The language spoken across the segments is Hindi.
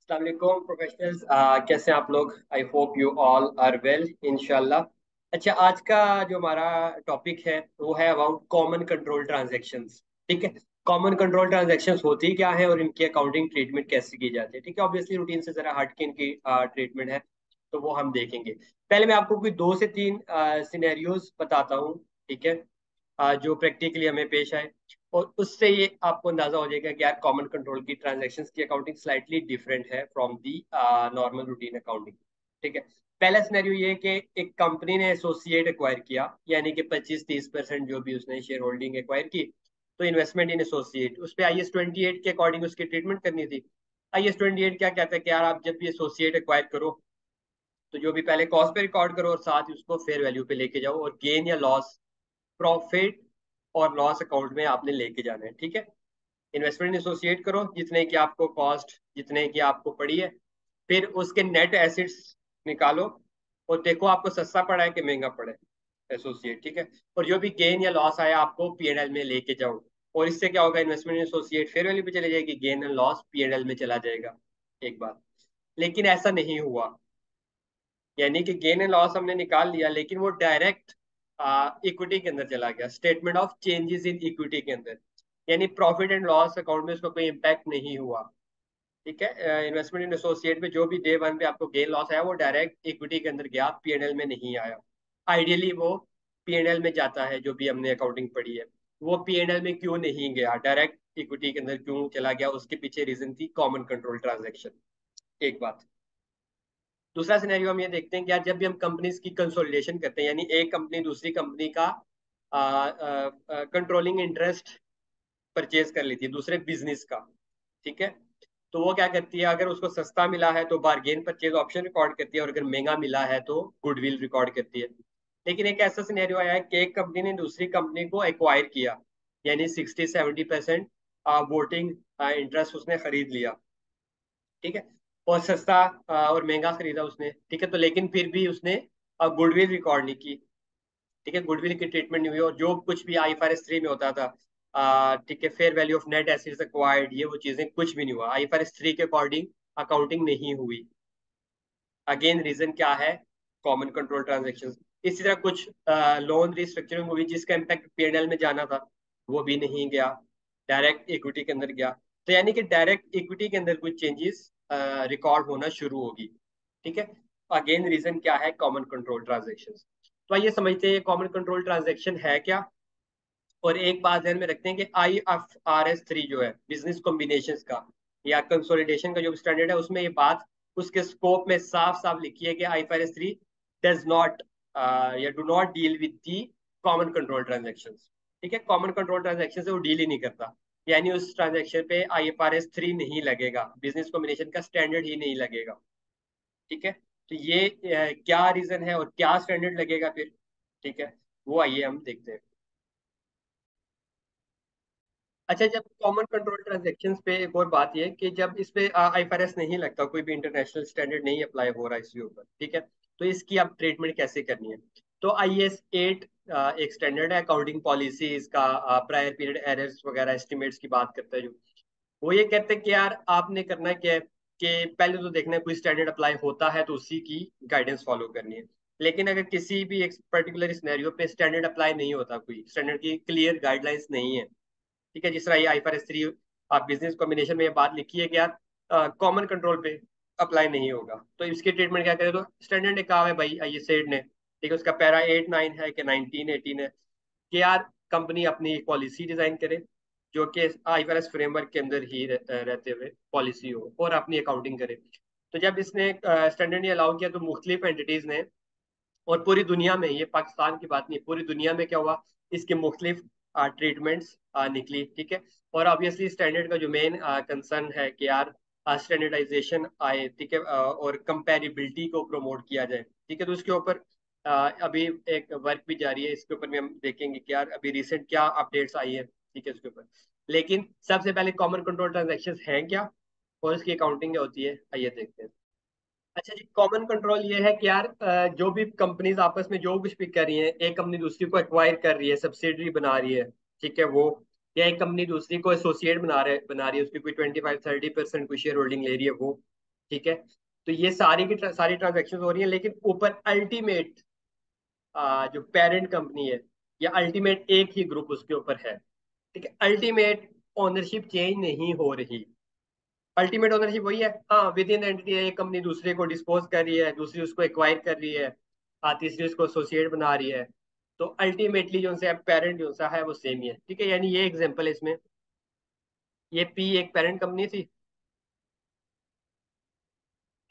अस्सलाम वालेकुम प्रोफेशनल्स, कैसे हैं आप लोग? I hope you all are well इंशाल्लाह। अच्छा, आज का जो हमारा टॉपिक है वो है अबाउट कॉमन कंट्रोल ट्रांजैक्शंस। ठीक है। कॉमन कंट्रोल ट्रांजैक्शंस होती क्या है और इनकी अकाउंटिंग ट्रीटमेंट कैसे की जाती है? ठीक है, ऑब्वियसली रूटीन से जरा हट के इनकी ट्रीटमेंट है, तो वो हम देखेंगे। पहले मैं आपको कोई 2 से 3 सिनेरियोज बताता हूँ। ठीक है। जो प्रैक्टिकली हमें पेश आए, और उससे ये आपको अंदाजा हो जाएगा कि यार कॉमन कंट्रोल की ट्रांजैक्शंस की अकाउंटिंग स्लाइटली डिफरेंट है from the normal routine accounting. ठीक है। पहला सिनेरियो ये है कि एक कंपनी ने एसोसिएट एक्वायर किया, यानी कि 25-30% जो भी उसने शेयर होल्डिंग एक्वायर की, तो इन्वेस्टमेंट इन एसोसिएट उस पर IS 28 के अकॉर्डिंग उसकी ट्रीटमेंट करनी थी। IS 28 क्या कहता है कि यार आप जब भी एसोसिएट एक्वायर करो तो जो भी पहले कॉस्ट पे रिकॉर्ड करो और साथ ही उसको फेयर वैल्यू पे लेके जाओ, और गेन या लॉस, प्रॉफिट और लॉस अकाउंट में आपने लेके जाना है। ठीक है। इन्वेस्टमेंट एसोसिएट करो जितने की आपको कॉस्ट, जितने की आपको पड़ी है, फिर उसके नेट एसिड्स निकालो और देखो आपको सस्ता पड़ा है कि महंगा पड़ा है एसोसिएट। ठीक है। और जो भी गेन या लॉस आया आपको P&L में लेके जाओ, और इससे क्या होगा, इन्वेस्टमेंट एसोसिएट फेयर वैल्यू पे चले जाएगी, गेन एंड लॉस P&L में चला जाएगा। एक बात, लेकिन ऐसा नहीं हुआ। यानी कि गेन एंड लॉस हमने निकाल लिया, लेकिन वो डायरेक्ट इक्विटी के अंदर चला गया, statement of changes in equity के अंदर। यानी प्रॉफिट एंड लॉस अकाउंट में उसका कोई इम्पैक्ट नहीं हुआ। ठीक है। इन्वेस्टमेंट इन एसोसिएट में जो भी डे वन पे आपको गेन लॉस आया वो डायरेक्ट इक्विटी के अंदर गया, P&L में नहीं आया। आइडियली वो P&L में जाता है, जो भी हमने अकाउंटिंग पढ़ी है। वो P&L में क्यों नहीं गया, डायरेक्ट इक्विटी के अंदर क्यों चला गया, उसके पीछे रीजन थी कॉमन कंट्रोल ट्रांजेक्शन। एक बात। दूसरा सिनेरियो हम ये देखते हैं कि यार जब भी हम कंपनीज की कंसोलिडेशन करते हैं, यानी एक कंपनी दूसरी कंपनी का कंट्रोलिंग इंटरेस्ट परचेज कर लेती है दूसरे बिजनेस का। ठीक है। तो वो क्या करती है, अगर उसको सस्ता मिला है तो बारगेन परचेज ऑप्शन रिकॉर्ड करती है, और अगर महंगा मिला है तो गुडविल रिकॉर्ड करती है। लेकिन एक ऐसा सिनेरियो आया है कि एक कंपनी ने दूसरी कंपनी को एक्वायर किया, यानी 60-70% वोटिंग इंटरेस्ट उसने खरीद लिया। ठीक है। और सस्ता और महंगा खरीदा उसने। ठीक है। तो लेकिन फिर भी उसने गुडविल रिकॉर्ड नहीं की। ठीक है। गुडविल की ट्रीटमेंट नहीं हुई, और जो कुछ भी IFRS 3 में होता था, ठीक है, fair value of net assets acquired, ये वो चीजें कुछ भी नहीं हुआ, IFRS 3 के अकॉर्डिंग अकाउंटिंग नहीं हुई। अगेन रीजन क्या है, कॉमन कंट्रोल ट्रांजेक्शन। इसी तरह कुछ लोन रिस्ट्रक्चरिंग हुई जिसका इम्पैक्ट P&L में जाना था, वो भी नहीं गया, डायरेक्ट इक्विटी के अंदर गया। तो यानी कि डायरेक्ट इक्विटी के अंदर कुछ चेंजेस रिकॉर्ड होना शुरू होगी। ठीक है। अगेन रीजन क्या है, कॉमन कंट्रोल ट्रांजेक्शन। तो आइए समझते हैं कॉमन कंट्रोल ट्रांजेक्शन है क्या। और एक बात ध्यान में रखते हैं कि IFRS 3 जो है बिजनेस कॉम्बिनेशन का या कंसोलिडेशन का जो स्टैंडर्ड है, उसमें ये बात उसके स्कोप में साफ साफ लिखी है कि IFRS 3 डज नॉट या do not deal with the common control transaction. ठीक है। कॉमन कंट्रोल ट्रांजेक्शन से वो डील ही नहीं करता, यानी उस ट्रांजेक्शन पे IFRS 3 नहीं लगेगा, बिजनेस कॉम्बिनेशन का स्टैंडर्ड ही नहीं लगेगा। ठीक है। तो ये क्या रीजन है और क्या स्टैंडर्ड लगेगा फिर? ठीक है, वो आइए हम देखते हैं। अच्छा, जब कॉमन कंट्रोल ट्रांजैक्शंस पे एक और बात ये है कि जब इस पे IFRS नहीं लगता, कोई भी इंटरनेशनल स्टैंडर्ड नहीं अप्लाई हो रहा इसके ऊपर। ठीक है। तो इसकी अब ट्रीटमेंट कैसे करनी है? तो IS 8 एक स्टैंडर्ड है अकाउंटिंग पॉलिसी, इसका प्रायर पीरियड एरर्स वगैरह एस्टिमेट्स की बात करता है। जो वो ये कहते हैं कि यार आपने करना क्या है कि पहले तो देखना है कोई स्टैंडर्ड अप्लाई होता है तो उसी की गाइडेंस फॉलो करनी है। लेकिन अगर किसी भी एक पर्टिकुलर सिनेरियो पे स्टैंडर्ड अप्लाई नहीं होता, कोई स्टैंडर्ड की क्लियर गाइडलाइंस नहीं है, ठीक है, जिस तरह ये IFRS 3 बिजनेस कॉम्बिनेशन में ये बात लिखी है कि यार कॉमन कंट्रोल पे अप्लाई नहीं होगा, तो इसकी ट्रीटमेंट क्या करें? तो स्टैंडर्ड ने कहा है भाई, ये सेड ने, ठीक है, उसका पैरा 8-9 है कि 19-18 है कि यार कंपनी अपनी एक पॉलिसी डिजाइन करे जो कि IFRS फ्रेमवर्क के अंदर ही रहते हुए पॉलिसी हो, और अपनी अकाउंटिंग करे। तो जब इसने स्टैंडर्ड ने अलाउ किया तो मुख्तलिफ एंटिटीज ने, और पूरी दुनिया में, ये पाकिस्तान की बात नहीं, पूरी दुनिया में क्या हुआ, इसके मुख्तलिफ ट्रीटमेंट्स निकली। ठीक है। और ऑब्वियसली स्टैंडर्ड का जो मेन कंसर्न है कि यार स्टैंडर्डाइजेशन आए, ठीक है, और कंपेरिबिलिटी को प्रमोट किया जाए। ठीक है। तो उसके ऊपर अभी एक वर्क भी जारी है, इसके ऊपर भी हम देखेंगे कि यार अभी रिसेंट क्या अपडेट्स आई है। ठीक है, इसके ऊपर। लेकिन सबसे पहले कॉमन कंट्रोल ट्रांजेक्शन है क्या और इसकी अकाउंटिंग क्या होती है, आइए देखते हैं। अच्छा जी, कॉमन कंट्रोल ये है कि यार जो भी कंपनीज आपस में जो कुछ भी कर रही है, एक कंपनी दूसरी को एक्वायर कर रही है, सब्सिडरी बना रही है, ठीक है, वो, या एक कंपनी दूसरी को एसोसिएट बना रही है, उसकी कोई 25-30% कोई शेयर होल्डिंग ले रही है, वो, ठीक है। तो ये सारी की सारी ट्रांजेक्शन हो रही है, लेकिन ऊपर अल्टीमेट जो पेरेंट कंपनी है, या अल्टीमेट एक ही ग्रुप उसके ऊपर है। ठीक है, अल्टीमेट ओनरशिप चेंज नहीं हो रही। अल्टीमेट ओनरशिप वही है, हाँ, विद इन एंटिटी है, एक कंपनी दूसरे को डिस्पोज कर रही है, दूसरी उसको एक्वायर कर रही है, तीसरी उसको एसोसिएट बना रही है। तो अल्टीमेटली जो उनसे पेरेंट जो सा है वो सेम ही है। ठीक है, यानी ये एग्जांपल है इसमें, ये पी एक पेरेंट कंपनी थी।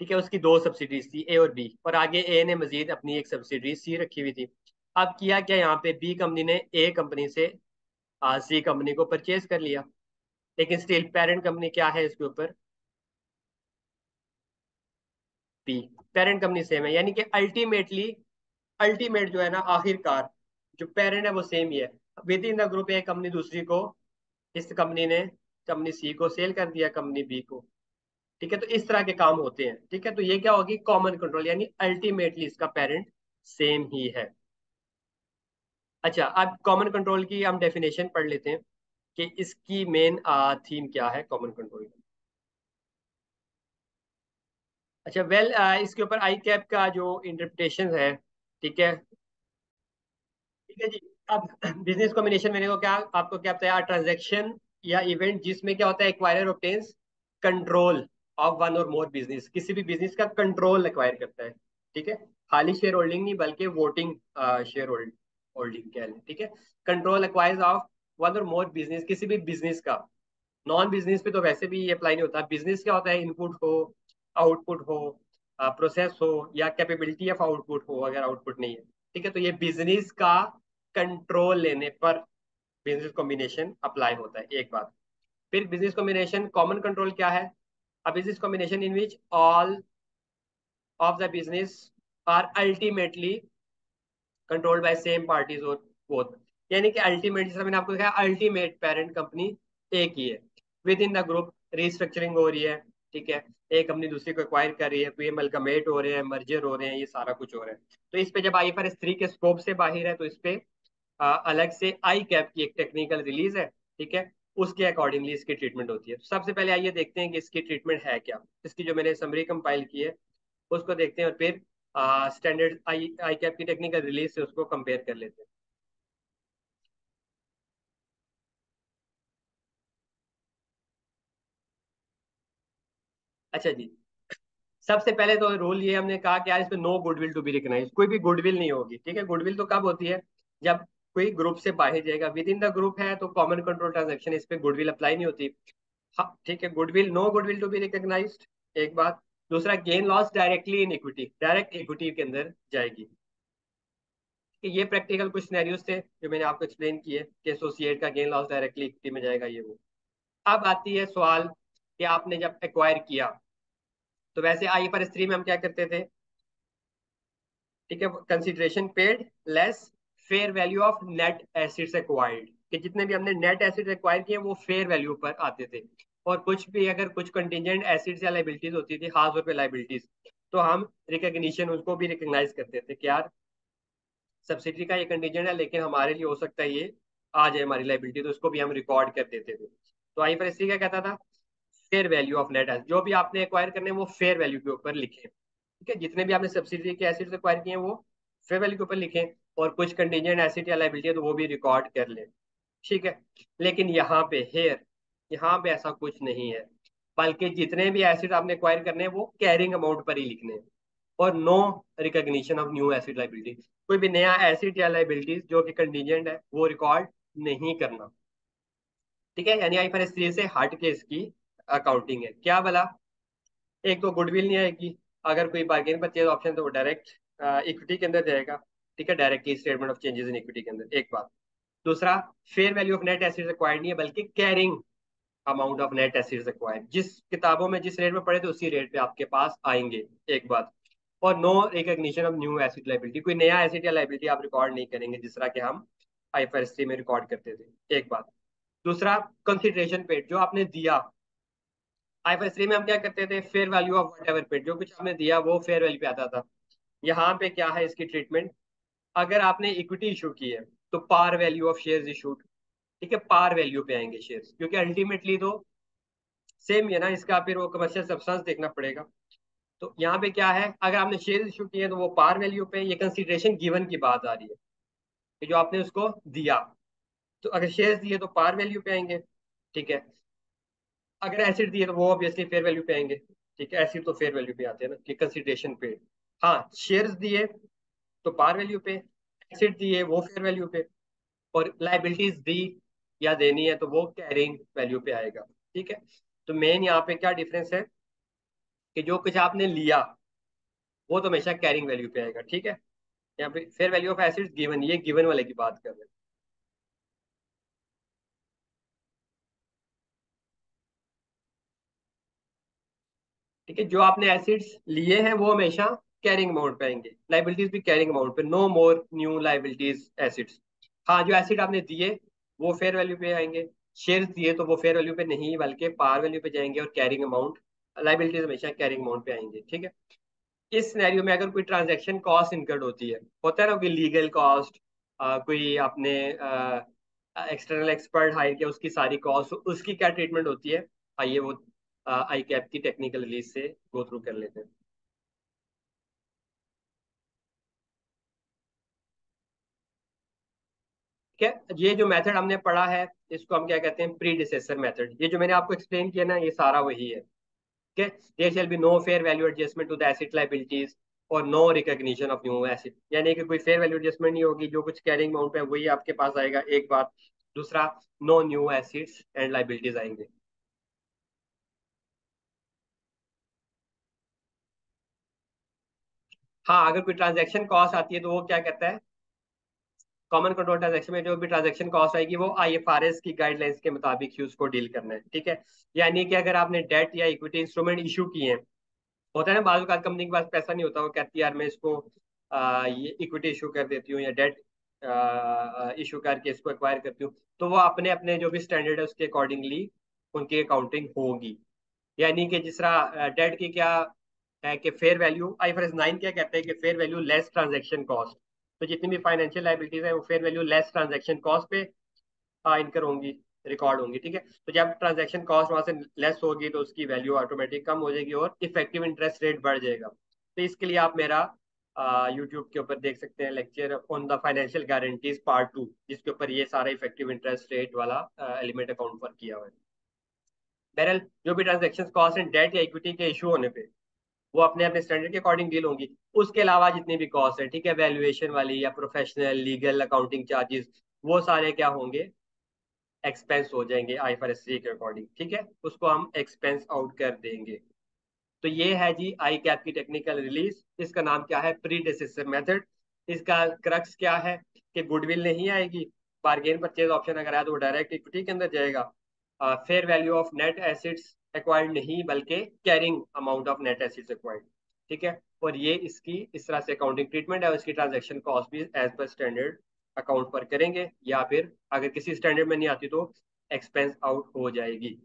ठीक है, उसकी दो सब्सिडीज थी, ए और बी, और आगे ए ने मजीद अपनी एक सब्सिडरी सी रखी हुई थी। अब किया क्या, यहाँ पे बी कंपनी ने ए कंपनी से सी कंपनी को परचेज कर लिया, लेकिन स्टिल पेरेंट कंपनी क्या है इसके ऊपर, पी। पेरेंट कंपनी सेम है, यानी कि अल्टीमेटली, अल्टीमेट जो है ना, आखिरकार जो पेरेंट है वो सेम ही है। विद इन द ग्रुप एक कंपनी दूसरी को, इस कंपनी ने कंपनी सी को सेल कर दिया कंपनी बी को। ठीक है, तो इस तरह के काम होते हैं। ठीक है, तो ये क्या होगी, कॉमन कंट्रोल, यानी अल्टीमेटली इसका पेरेंट सेम ही है। अच्छा, अब कॉमन कंट्रोल की हम डेफिनेशन पढ़ लेते हैं कि इसकी मेन थीम क्या है कॉमन कंट्रोल की। अच्छा, वेल, इसके ऊपर आई कैप का जो इंटरप्रिटेशन है, ठीक है। ठीक है जी। अब बिजनेस कॉम्बिनेशन मैंने को क्या, आपको क्या बताया, ट्रांजैक्शन या इवेंट जिसमें क्या होता है, acquirer obtains control of one और मोर बिजनेस, किसी भी बिजनेस का कंट्रोल एक्वायर करता है। ठीक है, खाली शेयर होल्डिंग नहीं, बल्कि वोटिंग शेयर होल्डिंग कह लें। ठीक है, कंट्रोल एक्वायर्स ऑफ वन और मोर बिजनेस, किसी भी बिजनेस का। नॉन बिजनेस पे तो वैसे भी ये अप्लाई नहीं होता। बिजनेस क्या होता है, इनपुट हो, आउटपुट हो, प्रोसेस हो, या कैपेबिलिटी ऑफ आउटपुट हो, अगर आउटपुट नहीं है। ठीक है, तो ये बिजनेस का कंट्रोल लेने पर बिजनेस कॉम्बिनेशन अप्लाई होता है, एक बात। फिर बिजनेस कॉम्बिनेशन कॉमन कंट्रोल क्या है, a business combination in which all of the business are ultimately controlled by same parties और बोथ। यानी कि अल्टीमेट, जैसा मैंने आपको कहा, अल्टीमेट पेरेंट कंपनी एक ही है। With in the group restructuring हो रही है। ठीक है, एक कंपनी दूसरी को एक्वायर कर रही है, कोई अमलगमेट हो रहे हैं, मर्जर हो रहे हैं, ये सारा कुछ हो रहा है। तो इस पे जब IFRS 3 के स्कोप से बाहर है, तो इस पे अलग से आई कैप की एक टेक्निकल रिलीज है। ठीक है, उसके अकॉर्डिंगली इसकी ट्रीटमेंट होती है। तो सबसे पहले आइए देखते हैं कि इसकी ट्रीटमेंट है क्या। इसकी जो मैंने समरी कंपाइल की है उसको देखते हैं, और फिर स्टैंडर्ड आई आई कैप की टेक्निकल रिलीज से उसको कंपेयर कर लेते हैं। अच्छा जी, सबसे पहले तो रूल ये हमने कहा कि यार इसमें no goodwill to be recognise, कोई भी गुडविल नहीं होगी। ठीक है, गुडविल तो कब होती है, जब कोई ग्रुप से बाहर जाएगा। विद इन द ग्रुप है तो कॉमन कंट्रोल ट्रांजेक्शन, इस पे गुडविल अप्लाई नहीं होती। हाँ, ठीक है, goodwill, no goodwill to be recognised, एक बात। दूसरा, gain loss directly in equity, direct equity के अंदर जाएगी। कि ये प्रैक्टिकल कुछ सिनेरियोज थे जो मैंने आपको एक्सप्लेन किए कि एसोसिएट का गेन लॉस डायरेक्टली इक्विटी में जाएगा, ये वो। अब आती है सवाल कि आपने जब एक्वायर किया, तो वैसे IFRS 3 में हम क्या करते थे, ठीक है, consideration paid less fair value of net acids acquired, कि जितने भी हमने नेट एसिड्स एक्वायर किए वो फेयर वैल्यू पर आते थे। और कुछ भी अगर कुछ कंटिजेंट एसिड्स या लाइबिलिटीज होती थी, खास तौर पे लाइबिलिटीज, तो हम रिकग्निशन उसको भी रिकग्नाइज करते थे कि यार सब्सिडी का ये कंटीजेंट है, लेकिन हमारे लिए हो सकता है ये आ जाए हमारी लाइबिलिटी, तो उसको भी हम रिकॉर्ड कर देते थे। तो IFRS क्या कहता था, fair value of net acid, जो भी आपने एक्वायर करने हैं वो फेयर वैल्यू के ऊपर लिखे। ठीक है, जितने भी आपने सब्सिडी के एसिड एक्वायर किए हैं वो फेयर वैल्यू के ऊपर लिखे, और कुछ कंटीजेंट एसिड या लाइबिलिटी है तो वो भी रिकॉर्ड कर लें। ठीक है, लेकिन यहाँ पे हेयर, यहाँ पे ऐसा कुछ नहीं है, बल्कि जितने भी एसिड आपने एक्वायर करने हैं वो कैरिंग अमाउंट पर ही लिखने हैं, और no recognition of new asset liability, कोई भी नया एसिड या लाइबिलिटीज जो कि कंटीजेंट है वो रिकॉर्ड नहीं करना। ठीक है, यानी IFRS 3 से हट के इसकी अकाउंटिंग है। क्या भला, एक तो गुडविल नहीं आएगी, अगर कोई बार्गेन परचेज ऑप्शन तो वो डायरेक्ट इक्विटी के अंदर जाएगा। ठीक है, directly statement of changes in equity के अंदर, एक बात। दूसरा, fair value of net acids acquired नहीं है, बल्कि carrying amount of net acids acquired, जिस किताबों में जिस रेट में पड़े थे उसी रेट पे आपके पास आएंगे, एक बात। और no recognition of new asset liability, कोई नया एसिड या लाइबिलिटी आप रिकॉर्ड नहीं करेंगे, जिस तरह के हम IFRS 3 में रिकॉर्ड करते थे, एक बात। दूसरा, कंसिडरेशन पेड, जो आपने दिया। IFRS 3 में हम क्या करते थे, fair value of what ever paid, जो कुछ आपने दिया वो फेयर वैल्यू पे आता था। यहाँ पे क्या है इसकी ट्रीटमेंट, अगर आपने इक्विटी इशू की है तो par value of shares issued. ठीक है, पार वैल्यू पे आएंगे शेयर्स, क्योंकि अल्टीमेटली तो सेम ही है ना इसका, फिर वो कमर्शियल सब्सटेंस देखना पड़ेगा। तो यहाँ पे क्या है, अगर आपने शेयर इशू किए तो वो पार वैल्यू पे, ये कंसीडरेशन गिवन की बात आ रही है कि जो आपने उसको दिया। तो अगर शेयर्स दिए तो पार वैल्यू पे आएंगे, ठीक है। अगर एसिड दिए तो वो ऑब्वियसली फेयर वैल्यू पे आएंगे, ठीक है। एसिड तो फेयर वैल्यू पे आते हैं ना कि कंसीडरेशन पे। हाँ, शेयर्स दिए तो पार वैल्यू पे, एसिड दिए वो फेयर वैल्यू पे, और लाइबिलिटीज दी या देनी है तो वो कैरिंग वैल्यू पे आएगा, ठीक है। तो मेन यहाँ पे क्या डिफरेंस है कि जो कुछ आपने लिया वो तो हमेशा कैरिंग वैल्यू पे आएगा, ठीक है। यहाँ पे fair value of acids given, ये गिवन वाले की बात कर रहे हैं। ठीक है, जो आपने एसिड्स लिए हैं वो हमेशा कैरिंग अमाउंट पे आएंगे, लाइबिलिटीज भी कैरिंग अमाउंट पे, no more new liabilities assets. हाँ, जो एसिड आपने दिए वो फेयर वैल्यू पे आएंगे, शेयर्स दिए तो वो फेयर वैल्यू पे नहीं बल्कि पार वैल्यू पे जाएंगे, और कैरिंग अमाउंट, लाइबिलिटीज हमेशा कैरिंग अमाउंट पे आएंगे, ठीक है। इस सिनेरियो में अगर कोई ट्रांजैक्शन कॉस्ट इनकर्ड होती है, होता है ना, कोई लीगल कॉस्ट, कोई आपने एक्सटर्नल एक्सपर्ट हायर किया उसकी सारी कॉस्ट, उसकी क्या ट्रीटमेंट होती है, आइए वो आई कैप की टेक्निकल रिलीज से गो थ्रू कर लेते हैं। ठीक है, ये जो मेथड हमने पढ़ा है इसको हम क्या कहते हैं, प्री डिसेसर मेथड। ये जो मैंने आपको एक्सप्लेन किया ना, ये सारा वही है। ठीक है, there shall be no fair value adjustment to the asset liabilities और no recognition of new asset, यानी कि कोई फेयर वैल्यू एडजस्टमेंट नहीं होगी, जो कुछ कैरिंग अमाउंट है वही आपके पास आएगा, एक बात। दूसरा, no new assets and liabilities आएंगे। हाँ, अगर कोई ट्रांजैक्शन कॉस्ट आती है तो वो क्या कहता है, कॉमन कंट्रोल ट्रांजैक्शन में जो भी ट्रांजैक्शन कॉस्ट आएगी वो आईएफआरएस की गाइडलाइंस के मुताबिक ही उसको डील करना है, ठीक है। यानी कि अगर आपने डेट या इक्विटी इंस्ट्रूमेंट इशू किए हैं, होता है ना बाजू का कंपनी के पास पैसा नहीं होता, वो कहती है यार मैं इसको ये इक्विटी इशू कर देती हूँ या डेट इशू करके इसको एक्वायर करती हूँ, तो वो अपने अपने जो भी स्टैंडर्ड है उसके अकॉर्डिंगली उनकी अकाउंटिंग होगी। यानी कि जिस तरह डेट की क्या है कि फेयर वैल्यू, आईफरस 9 क्या कहते हैं कि fair value less transaction cost. तो जितनी भी फाइनेंशियल लाइबिलिटीज है वो fair value less transaction cost पे इनकर होंगी, रिकॉर्ड होंगी, ठीक है। तो जब ट्रांजैक्शन कॉस्ट वहां से लेस होगी तो उसकी वैल्यू ऑटोमेटिक कम हो जाएगी और इफेक्टिव इंटरेस्ट रेट बढ़ जाएगा। तो इसके लिए आप मेरा यूट्यूब के ऊपर देख सकते हैं lecture on the financial guarantees part 2, जिसके ऊपर ये सारा इफेक्टिव इंटरेस्ट रेट वाला एलिमेंट अकाउंट पर किया हुआ है। बहरहाल, जो भी ट्रांजेक्शन कॉस्ट एंड डेट या इक्विटी के इशू होने पे वो अपने अपने स्टैंडर्ड के अकॉर्डिंग डील होंगी। उसके अलावा जितनी भी कॉस्ट है, ठीक है, वैल्यूएशन वाली या प्रोफेशनल लीगल अकाउंटिंग चार्जेस, वो सारे क्या होंगे, एक्सपेंस हो जाएंगे आईफरएस के अकॉर्डिंग, ठीक है। उसको हम एक्सपेंस आउट कर देंगे। तो ये है जी आई कैप की टेक्निकल रिलीज, इसका नाम क्या है, प्री डिसेसर मेथड। इसका क्रक्स क्या है कि गुडविल नहीं आएगी, बार्गेन परचेज ऑप्शन अगर आया तो वो डायरेक्ट इक्विटी के अंदर जाएगा। Fair value of net acids acquired नहीं बल्कि carrying amount of net acids acquired, ठीक है। और ये इसकी इस तरह से अकाउंटिंग ट्रीटमेंट है, और इसकी ट्रांजेक्शन कॉस्ट भी एज पर स्टैंडर्ड अकाउंट पर करेंगे, या फिर अगर किसी स्टैंडर्ड में नहीं आती तो एक्सपेंस आउट हो जाएगी।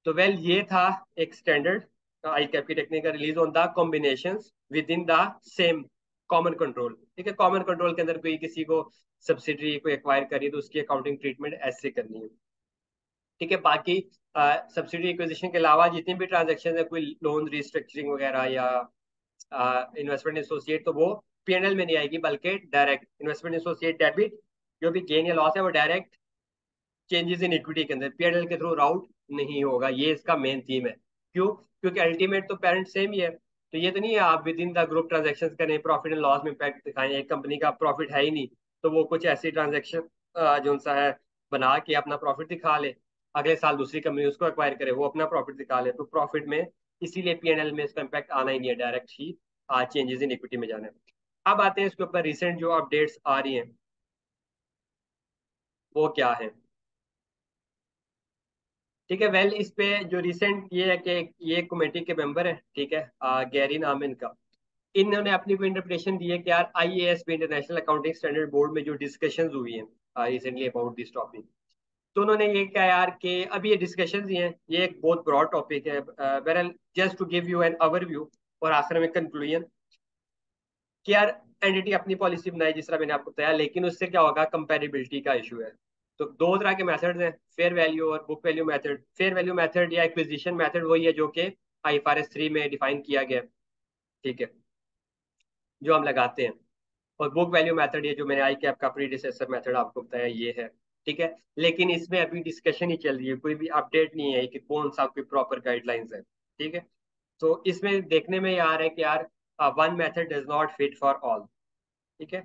तो वेल, ये था एक स्टैंडर्ड आई कैप की टेक्निक का release on the combination with in the same common control, ठीक है। कॉमन कंट्रोल के अंदर कोई किसी को सब्सिडरी को एक्वायर करी तो उसकी अकाउंटिंग ट्रीटमेंट ऐसे करनी है, ठीक है। बाकी सब्सिडी एक्विजिशन के अलावा जितनी भी ट्रांजेक्शन है, कोई लोन रिस्ट्रक्चरिंग वगैरह या इन्वेस्टमेंट एसोसिएट, तो वो पीएनएल में नहीं आएगी बल्कि डायरेक्ट इन्वेस्टमेंट एसोसिएट डेबिट, जो भी गेन या लॉस है वो डायरेक्ट चेंजेस इन इक्विटी के अंदर पीएनएल के थ्रू राउट नहीं होगा। ये इसका मेन थीम है। क्यों? क्योंकि अल्टीमेट तो पेरेंट सेम ही है। तो ये तो नहीं है आप with in the group transaction करें, प्रॉफिट एंड लॉस में इम्पैक्ट दिखाएं, एक कंपनी का प्रॉफिट है ही नहीं तो वो कुछ ऐसी ट्रांजेक्शन जो सा है बना के अपना प्रॉफिट दिखा ले, अगले साल दूसरी कंपनी उसको एक्वायर करे, वो अपना प्रॉफिट दिखा ले, तो प्रॉफिट में इसीलिए पीएनएल में इसका इम्पैक्ट आना ही नहीं है, direct he changes in equity में जाना है। अब आते हैं इसके ऊपर रिसेंट जो अपडेट्स आ रही हैं वो क्या है। ठीक है, वेल, इस पे जो रिसेंट ये है कि ये कमेटी के मेंबर है, ठीक है, गैरी नाम है इनका। इन्होंने अपनी कोई इंटरप्रिटेशन दी है कि यार आईएएस भी इंटरनेशनल अकाउंटिंग स्टैंडर्ड बोर्ड में जो डिस्कशंस हुई हैं रिसेंटली अबाउट दिस टॉपिक, तो उन्होंने ये कहा यार कि अभी ये डिस्कशंस ही हैं, ये एक बहुत ब्रॉड टॉपिक है। बहरहाल, just to give you an overview और आखिर में कंक्लूजन कि यार एंटिटी अपनी पॉलिसी बनाए जिस तरह मैंने आपको बताया, लेकिन उससे क्या होगा, कंपेरेबिलिटी का इशू है। तो दो तरह के मेथड्स हैं, फेयर वैल्यू और book value method. Fair value method या एक्विजिशन मेथड वही है जो कि IFRS 3 में डिफाइन किया गया है, ठीक है, जो हम लगाते हैं। और बुक वैल्यू मेथड, ये जो मैंने आई कैप का प्रीडिसेसर मेथड आपको बताया ये है, ठीक है। लेकिन इसमें अभी डिस्कशन ही चल रही है, कोई भी अपडेट नहीं है कि कौन सा कोई प्रॉपर गाइडलाइंस है, ठीक है। तो इसमें देखने में ये आ रहा है कि यार one method does not fit for all, ठीक है,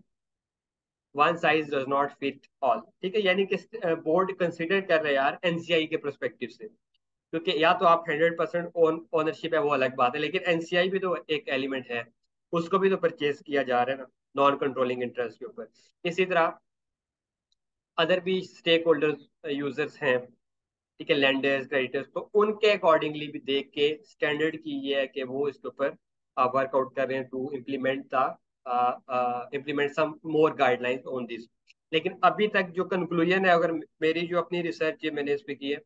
one size does not fit all, ठीक है। यानी कि बोर्ड कंसिडर कर रहे हैं यार एनसीआई के प्रोस्पेक्टिव से, क्योंकि या तो आप 100% ओनरशिप है वो अलग बात है, लेकिन एनसीआई भी तो एक एलिमेंट है, उसको भी तो परचेज किया जा रहा है ना नॉन कंट्रोलिंग इंटरेस्ट के ऊपर। इसी तरह अदर भी स्टेक होल्डर्स यूजर्स हैं, ठीक है, लेंडर्स क्रेडिटर्स, तो उनके अकॉर्डिंगली भी देख के स्टैंडर्ड की ये है कि वो इसके ऊपर वर्कआउट कर रहे हैं to implement some more guidelines on this. लेकिन अभी तक जो कंक्लूजन है, अगर मेरी जो अपनी रिसर्च है मैंने इस पे की है,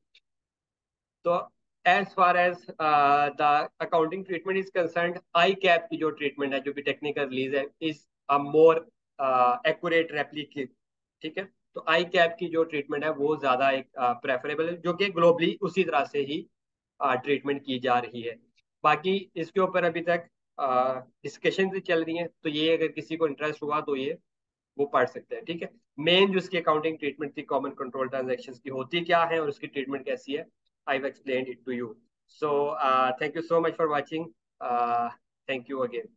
तो as far as the accounting treatment is concerned, आई कैप की जो ट्रीटमेंट है जो कि टेक्निकल रिलीज है, is a more accurate replicate, ठीक है। तो आई कैप की जो ट्रीटमेंट है वो ज्यादा एक प्रेफरेबल है, जो कि ग्लोबली उसी तरह से ही ट्रीटमेंट की जा रही है। बाकी इसके ऊपर अभी तक डिस्कशन भी चल रही है, तो ये अगर किसी को इंटरेस्ट हुआ तो ये वो पढ़ सकते हैं, ठीक है। मेन जो इसकी अकाउंटिंग ट्रीटमेंट थी कॉमन कंट्रोल ट्रांजेक्शन की होती क्या है और उसकी ट्रीटमेंट कैसी है, I have explained it to you. So thank you so much for watching, thank you again.